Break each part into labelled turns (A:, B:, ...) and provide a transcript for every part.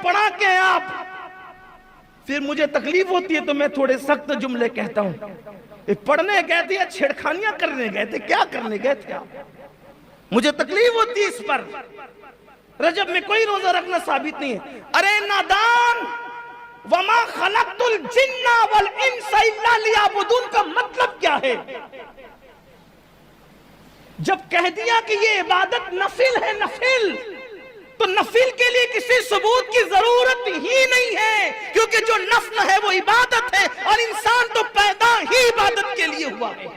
A: पढ़ा के हैं आप, फिर मुझे तकलीफ होती है तो मैं थोड़े सख्त जुमले कहता हूं। पढ़ने गए थे या छेड़खानियां करने गए थे, क्या करने गए थे आप? मुझे तकलीफ होती है इस पर। रजब में कोई रोजा रखना साबित नहीं है। अरे नादान, वमा खलक़तुल जिन्ना वल इंसा इल्ला लियअबुदून का मतलब क्या है? जब कह दिया कि ये इबादत नफिल है, नफिल, तो नफिल के लिए किसी सबूत की जरूरत ही नहीं है, क्योंकि जो नफल है वो इबादत है और इंसान तो पैदा ही इबादत के लिए हुआ है।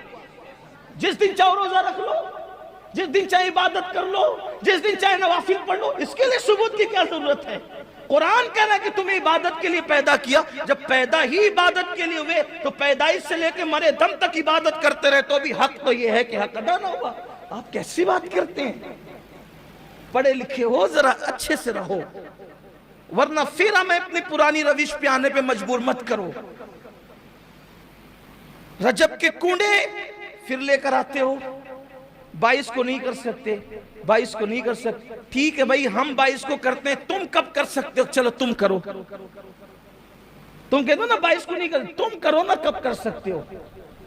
A: जिस दिन चाहो रोजा रख लो, जिस दिन चाहे इबादत कर लो, जिस दिन चाहे नवाफिल पढ़ लो, इसके लिए सबूत की क्या जरूरत है? कुरान कह रहा है कि तुम्हें इबादत के लिए पैदा किया। जब पैदा ही इबादत के लिए हुए तो पैदाइश से लेकर मरे दम तक इबादत करते रहे तो भी हक तो यह है कि हक अदा ना हुआ। आप कैसी बात करते हैं? पढ़े लिखे हो, जरा अच्छे से रहो, वरना फिर हमें अपनी पुरानी रविश पे आने पे मजबूर मत करो। रजब के कूड़े फिर लेकर आते हो, 22 को नहीं कर सकते, 22 को नहीं कर सकते। ठीक है भाई, हम 22 को करते हैं, तुम कब कर सकते हो? चलो तुम करो। तुम कहते हो ना 22 को नहीं कर, तुम करो ना, कब कर सकते हो?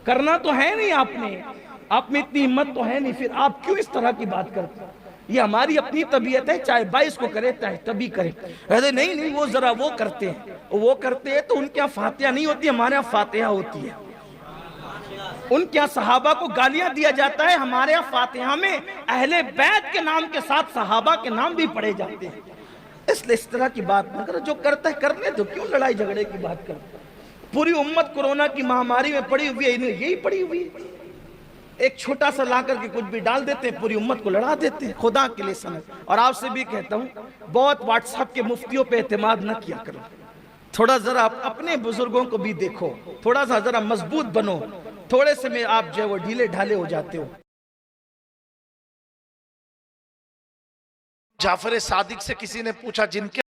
A: करना तो है नहीं आपने, आप में इतनी हिम्मत तो है नहीं, फिर आप क्यों इस तरह की बात करते हो? ये हमारी अपनी तबीयत है, चाहे 22 को करे चाहे तभी करे। अरे नहीं नहीं, वो जरा वो करते हैं, वो करते हैं तो उनके यहाँ फातिहा नहीं होती, हमारे यहाँ फातिहा होती है। उनके यहाँ सहाबा को गालियां दिया जाता है, हमारे यहाँ फातिहा में अहले बैत के नाम के साथ सहाबा के नाम भी पढ़े जाते हैं। इसलिए इस तरह की बात न करो, जो करता है करने दो, क्यों लड़ाई झगड़े की बात करते? पूरी उम्मत कोरोना की महामारी में पड़ी हुई है, इन्हें यही पड़ी हुई है। एक छोटा सा ला करके कुछ भी डाल देते हैं, पूरी उम्मत को लड़ा देते हैं। खुदा के लिए समझ। और आपसे भी कहता हूँ, बहुत व्हाट्सएप के मुफ्तियों पे एतमाद न किया करो, थोड़ा जरा अपने बुजुर्गों को भी देखो, थोड़ा सा जरा मजबूत बनो। थोड़े से में आप जो है वो ढीले ढाले हो जाते हो।
B: जाफर सादिक से किसी ने पूछा, जिनके